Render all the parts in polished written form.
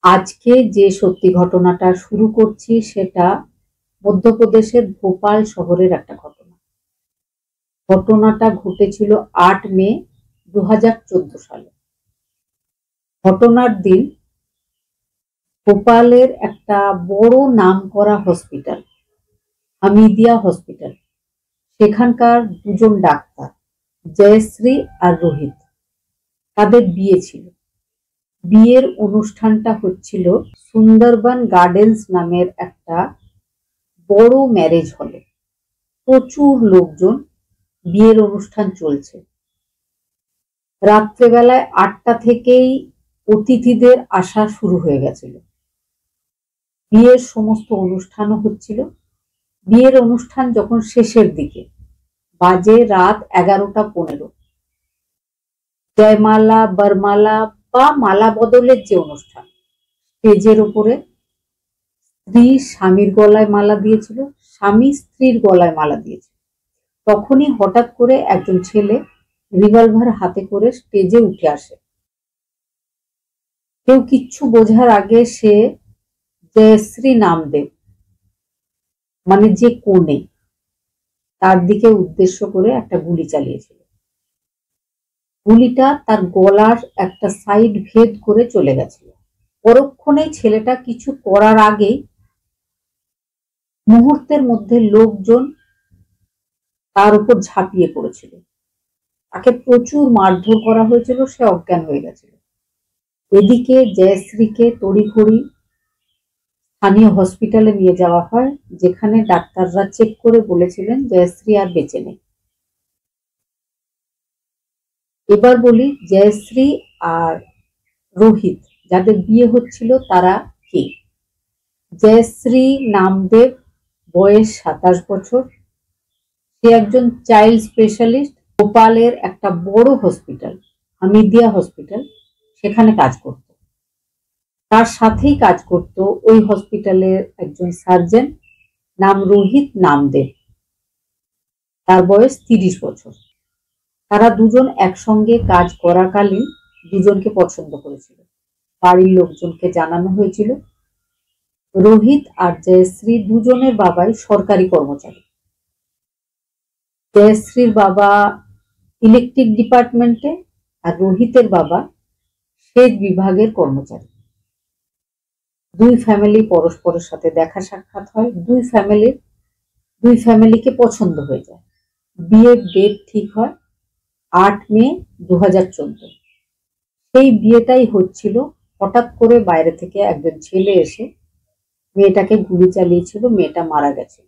আজকে যে সত্যি ঘটনাটা শুরু করছি সেটা মধ্যপ্রদেশের ভোপাল শহরের একটা ঘটনা। ঘটনাটা ঘটেছিল ৮ মে ২০১৪ সালে। ঘটনার দিন ভোপালের একটা বড় নামকরা হসপিটাল, হামিদিয়া হসপিটাল, সেখানকার দুজন ডাক্তার জয়শ্রী আর রোহিত, তাদের বিয়ে ছিল। বিয়ের অনুষ্ঠানটা হচ্ছিল সুন্দরবন গার্ডেন্স নামের একটা বড় ম্যারেজ হলে। প্রচুর লোকজন, বিয়ের অনুষ্ঠান চলছে। রাত্রেবেলায় ৮টা থেকেই অতিথিদের আসা শুরু হয়ে গেছিল। বিয়ের সমস্ত অনুষ্ঠানও হচ্ছিল। বিয়ের অনুষ্ঠান যখন শেষের দিকে, বাজে রাত 11টা 15, জয়মালা, বরমালা বা মালা বদলের যে অনুষ্ঠান, স্টেজের ওপরে স্ত্রী স্বামীর গলায় মালা দিয়েছিল, স্বামী স্ত্রীর গলায় মালা দিয়েছিল। তখনই হঠাৎ করে একজন ছেলে রিভলভার হাতে করে স্টেজে উঠে আসে। কেউ কিচ্ছু বোঝার আগে সে জয়শ্রী নামদেব, মানে যে কনে, তার দিকে উদ্দেশ্য করে একটা গুলি চালিয়েছিল। গুলিটা তার গলার একটা সাইড ভেদ করে চলে গেছিল। পরক্ষণেই ছেলেটা কিছু করার আগেই মুহূর্তের মধ্যে লোকজন তার উপর ঝাঁপিয়ে পড়েছিল। তাকে প্রচুর মারধর করা হয়েছিল, সে অজ্ঞান হয়ে গেছিল। এদিকে জয়শ্রীকে তড়িঘড়ি স্থানীয় হসপিটালে নিয়ে যাওয়া হয়, যেখানে ডাক্তাররা চেক করে বলেছিলেন জয়শ্রী আর বেঁচে নেই। এবার বলি জয়শ্রী আর রোহিত যাদের বিয়ে হচ্ছিল তারা কে। জয়শ্রী নামদেব, বয়স 27 বছর। সে একজন চাইল্ড স্পেশালিস্ট, ভোপালের একটা বড় হসপিটাল, হামিদিয়া হসপিটাল, সেখানে কাজ করত। তার সাথেই কাজ করত ওই হসপিটালের একজন সার্জন, নাম রোহিত নামদেব, তার বয়স 30 বছর। তারা দুজন একসঙ্গে কাজ করাকালীন দুজনকে পছন্দ করেছিল। বাড়ির লোকজনকে জানানো হয়েছিল। রোহিত আর জয়শ্রী দুজনের বাবাই সরকারি কর্মচারী। জয়শ্রীর বাবা ইলেকট্রিক ডিপার্টমেন্টে আর রোহিতের বাবা সেচ বিভাগের কর্মচারী। দুই ফ্যামিলি পরস্পরের সাথে দেখা সাক্ষাৎ হয়, দুই ফ্যামিলিকে পছন্দ হয়ে যায়। বিয়ের ডেট ঠিক হয় ৮ মে ২০১৪। সেই বিয়েটাই হচ্ছিল, হঠাৎ করে বাইরে থেকে একজন ছেলে এসে মেয়েটাকে গুলি চালিয়েছিল, মেয়েটা মারা গেছিল।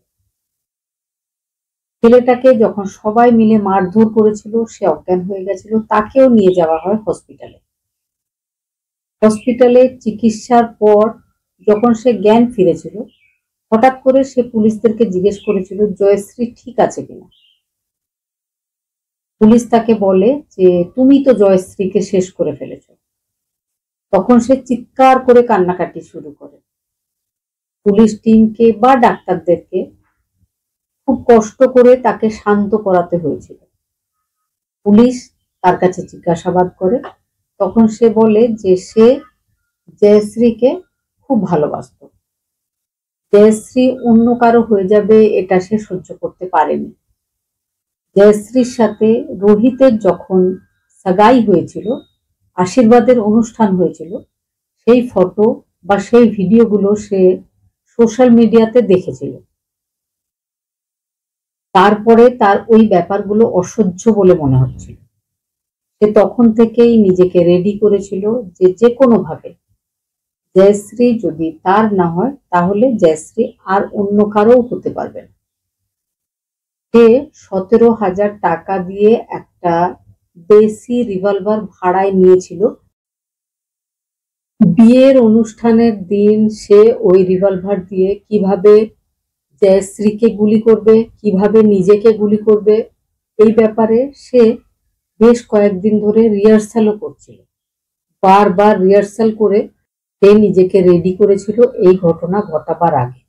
ছেলেটাকে যখন সবাই মিলে মারধর করেছিল, সে অজ্ঞান হয়ে গেছিল। তাকেও নিয়ে যাওয়া হয় হসপিটালে। হসপিটালে চিকিৎসার পর যখন সে জ্ঞান ফিরেছিল, হঠাৎ করে সে পুলিশদেরকে জিজ্ঞেস করেছিল জয়শ্রী ঠিক আছে কিনা। পুলিশ তাকে বলে যে তুমি তো জয়শ্রীকে শেষ করে ফেলেছ। তখন সে চিৎকার করে কান্নাকাটি শুরু করে। পুলিশ টিমকে বা ডাক্তারদেরকে খুব কষ্ট করে তাকে শান্ত করাতে হয়েছিল। পুলিশ তার কাছে জিজ্ঞাসাবাদ করে, তখন সে বলে যে সে জয়শ্রীকে খুব ভালোবাসত। জয়শ্রী অন্য কারো হয়ে যাবে এটা সে সহ্য করতে পারেনি। জয়শ্রীর সাথে রোহিতের যখন সাগাই হয়েছিল, আশীর্বাদের অনুষ্ঠান হয়েছিল, সেই ফটো বা সেই ভিডিওগুলো সে সোশ্যাল মিডিয়াতে দেখেছিল। তারপরে তার ওই ব্যাপারগুলো অসহ্য বলে মনে হচ্ছিল। সে তখন থেকেই নিজেকে রেডি করেছিল যে যে কোনো ভাবে জয়শ্রী যদি তার না হয় তাহলে জয়শ্রী আর অন্য কারো হতে পারবে না। সে ১৭,০০০ টাকা দিয়ে একটা দেশি রিভলভার ভাড়ায় নিয়েছিল। বিয়ের অনুষ্ঠানের দিন সে ওই রিভলভার দিয়ে কিভাবে জয়শ্রীকে গুলি করবে, কিভাবে নিজেকে গুলি করবে, এই ব্যাপারে সে বেশ কয়েকদিন ধরে রিহার্সালও করছিল। বারবার রিহার্সাল করে সে নিজেকে রেডি করেছিল এই ঘটনা ঘটাবার আগে।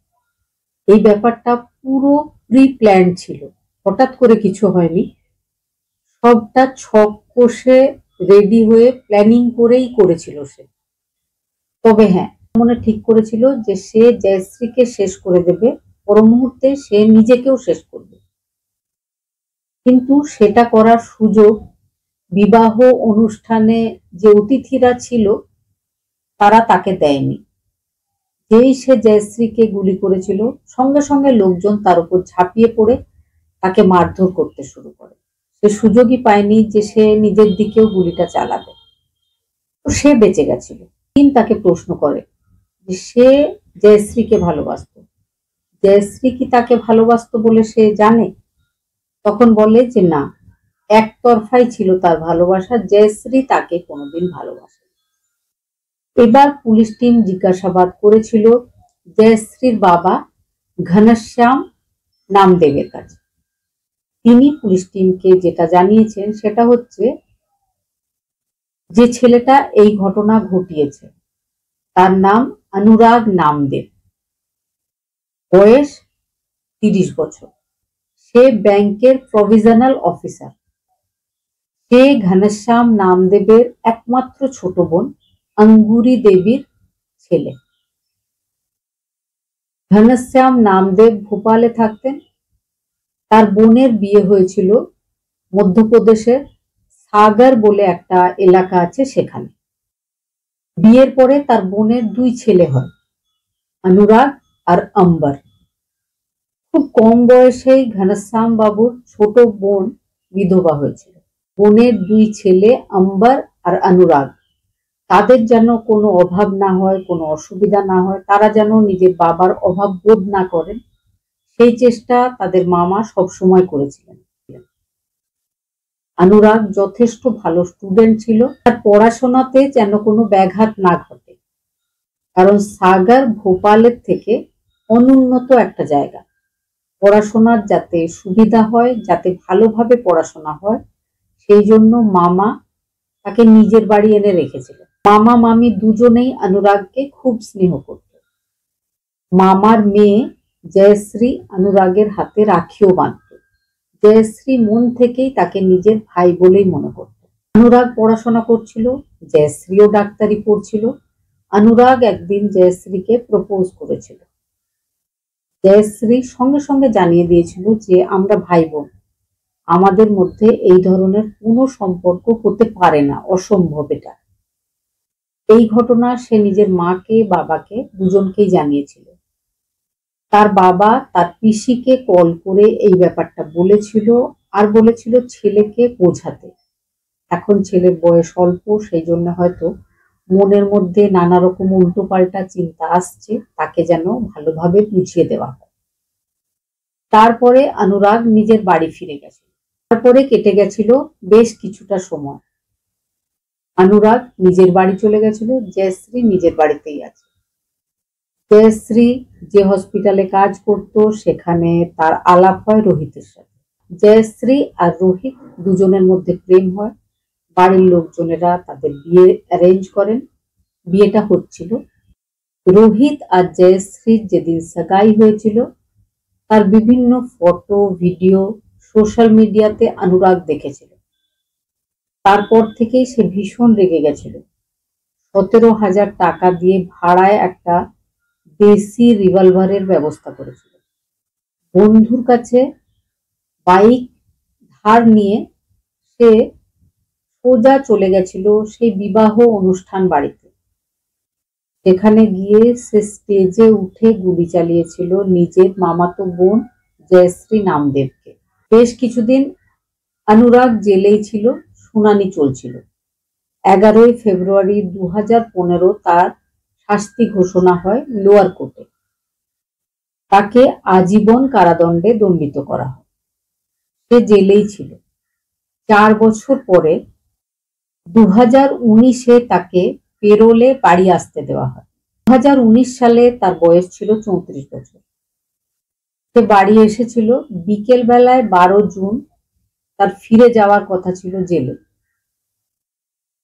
এই ব্যাপারটা পুরো প্রি প্ল্যান ছিল, হঠাৎ করে কিছু হয়নি। সবটা ছক কষে রেডি হয়ে প্ল্যানিং করেই করেছিল সে। তবে হ্যাঁ, মনে ঠিক করেছিল যে সে জয়শ্রীকে শেষ করে দেবে, পর মুহূর্তে সে নিজেকেও শেষ করবে। কিন্তু সেটা করার সুযোগ বিবাহ অনুষ্ঠানে যে অতিথিরা ছিল তারা তাকে দেয়নি। যেই সে জয়শ্রীকে গুলি করেছিল, সঙ্গে সঙ্গে লোকজন তার উপর ঝাঁপিয়ে পড়ে তাকে মারধর করতে শুরু করে। সে সুযোগই পায়নি যে সে নিজের দিকেও গুলিটা চালাবে। তো সে বেঁচে গেছিল। টিম তাকে প্রশ্ন করে যে সে জয়শ্রীকে ভালোবাসত, জয়শ্রী কি তাকে ভালোবাসতো বলে সে জানে? তখন বলে যে না, একতরফাই ছিল তার ভালোবাসা, জয়শ্রী তাকে কোনোদিন ভালোবাসে। এবার পুলিশ টিম জিজ্ঞাসাবাদ করেছিল জয়শ্রীর বাবা ঘনশ্যাম নামদেবের কাছে। তিনি পুলিশ টিমকে যেটা জানিয়েছেন সেটা হচ্ছে যে ছেলেটা এই ঘটনা ঘটিয়েছে তার নাম অনুরাগ নামদেব, বয়স 30 বছর। সে ব্যাংকের প্রভিশনাল অফিসার। সে ঘনশ্যাম নামদেবের একমাত্র ছোট বোন অঙ্গুরি দেবীর ছেলে। ঘনশ্যাম নামদেব ভোপালে থাকতেন। তার বোনের বিয়ে হয়েছিল মধ্যপ্রদেশের সাগর বলে একটা এলাকা আছে সেখানে। বিয়ের পরে তার বোনের 2 ছেলে হয়, অনুরাগ আর অম্বর। খুব কম বয়সেই ঘনশ্যাম বাবুর ছোট বোন বিধবা হয়েছিল। বোনের 2 ছেলে অম্বর আর অনুরাগ, তাদের যেন কোনো অভাব না হয়, কোনো অসুবিধা না হয়, তারা যেন নিজের বাবার অভাব বোধ না করেন, সেই চেষ্টা তাদের মামা সবসময় করেছিলেন। অনুরাগ যথেষ্ট ভালো স্টুডেন্ট ছিল, তার পড়াশোনাতে যেন কোনো ব্যাঘাত না ঘটে, কারণ সাগর ভোপালের থেকে অনুন্নত একটা জায়গা। পড়াশোনার যাতে সুবিধা হয়, যাতে ভালোভাবে পড়াশোনা হয়, সেই জন্য মামা তাকে নিজের বাড়ি এনে রেখেছিলেন। মামা মামি দুজনেই অনুরাগকে খুব স্নেহ করত। মামার মেয়ে জয়শ্রী অনুরাগের হাতে রাখিও বাঁধত। জয়শ্রী মন থেকেই তাকে নিজের ভাই বলেই মনে করত। অনুরাগ পড়াশোনা করছিল, জয়শ্রীও ডাক্তারি পড়ছিল। অনুরাগ একদিন জয়শ্রীকে প্রপোজ করেছিল। জয়শ্রী সঙ্গে সঙ্গে জানিয়ে দিয়েছিল যে আমরা ভাই বোন, আমাদের মধ্যে এই ধরনের কোনো সম্পর্ক হতে পারে না, অসম্ভব এটা। এই ঘটনা সে নিজের মাকে বাবাকে দুজনকেই জানিয়েছিল। তার বাবা তার পিসিকে কল করে এই ব্যাপারটা বলেছিল, আর বলেছিল ছেলেকে বোঝাতে। এখন ছেলের বয়স অল্প, সেই জন্য হয়তো মনের মধ্যে নানা রকম উল্টোপাল্টা চিন্তা আসছে, তাকে যেন ভালোভাবে বুঝিয়ে দেওয়া হয়। তারপরে অনুরাগ নিজের বাড়ি ফিরে গেছিল। তারপরে কেটে গেছিল বেশ কিছুটা সময়। অনুরাগ নিজের বাড়ি চলে গেছিল, জয়শ্রী নিজের বাড়িতেই আছে। জয়শ্রী যে হসপিটালে কাজ করত সেখানে তার আলাপ হয় রোহিতের সাথে। জয়শ্রী আর রোহিত দুজনের মধ্যে প্রেম হয়। বাড়ির লোকজনেরা তাদের বিয়ে অ্যারেঞ্জ করেন। বিয়েটা হচ্ছিল। রোহিত আর জয়শ্রীর যেদিন সাগাই হয়েছিল তার বিভিন্ন ফটো ভিডিও সোশ্যাল মিডিয়াতে অনুরাগ দেখেছিল। তারপর থেকেই সে ভীষণ রেগে গেছিল। 17,000 টাকা দিয়ে ভাড়ায় একটা দেশি রিভলভারের ব্যবস্থা করেছিল। বন্ধুর কাছে বাইক ধার নিয়ে সে সোজা চলে গেছিল সেই বিবাহ অনুষ্ঠান বাড়িতে। সেখানে গিয়ে সে স্টেজে উঠে গুলি চালিয়েছিল নিজের মামাতো বোন জয়শ্রী নামদেবকে। বেশ কিছুদিন অনুরাগ জেলেই ছিল, শুনানি চলছিল। 11 ফেব্রুয়ারি 2015 তার শাস্তি ঘোষণা হয় লোয়ার কোর্টে। তাকে আজীবন কারাদণ্ডে দণ্ডিত করা হয়। সে জেলেই ছিল। 4 বছর পরে 2019-এ তাকে পেরোলে বাড়ি আসতে দেওয়া হয়। 2019 সালে তার বয়স ছিল 34 বছর। সে বাড়ি এসেছিল বিকেল বেলায়। 12 জুন তার ফিরে যাওয়ার কথা ছিল জেলে।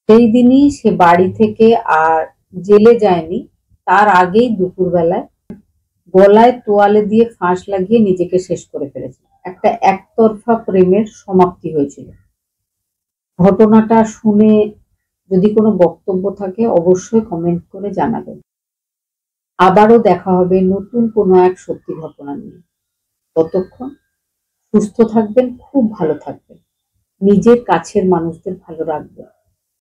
সেই দিনই সে বাড়ি থেকে আর জেলে যায়নি, তার আগেই দুপুরবেলায় গলায় তোয়ালে দিয়ে ফাঁস লাগিয়ে নিজেকে শেষ করে ফেলেছিল। একটা একতরফা প্রেমের সমাপ্তি হয়েছিল। ঘটনাটা শুনে যদি কোনো বক্তব্য থাকে অবশ্যই কমেন্ট করে জানাবেন। আবারও দেখা হবে নতুন কোনো এক সত্যি ঘটনা নিয়ে। ততক্ষণ সুস্থ থাকবেন, খুব ভালো থাকবেন, নিজের কাছের মানুষদের ভালো রাখবেন।